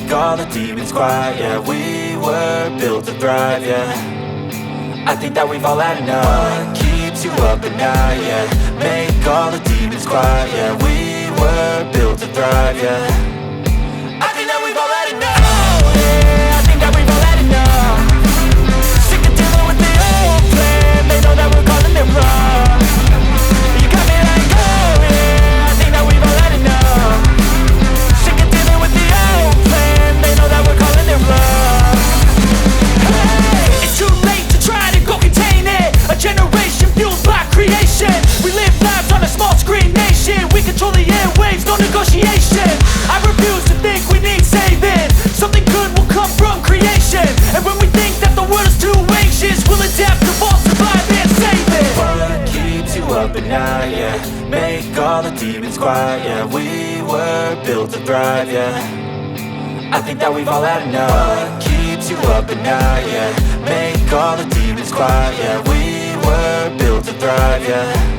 make all the demons quiet. Yeah, we were built to thrive, yeah. I think that we've all had enough. What keeps you up at night, yeah. Make all the demons quiet. Yeah, we were built to thrive, yeah. I think that we've all had enough. Oh, yeah, I think that we've all had enough. Sick of dealing with the old plan. They know that we're calling it wrong. You got me like, oh yeah, I think that we've all had enough. Sick of dealing with the old plan. They know that we're calling it wrong. Hey, it's too late to try to go contain it. A generation fueled by creation. We live lives on a small screen nation. We control the airwaves, no negotiation. I refuse to think we need saving. Something good will come from creation. And when we think that the world is too anxious, we'll adapt, evolve, survive and save it. What keeps you up at night, yeah. Make all the demons quiet, yeah. We were built to thrive, yeah. I think that we've all had enough. What keeps you up at night, yeah. Make all the demons quiet, yeah. We were built to thrive, yeah.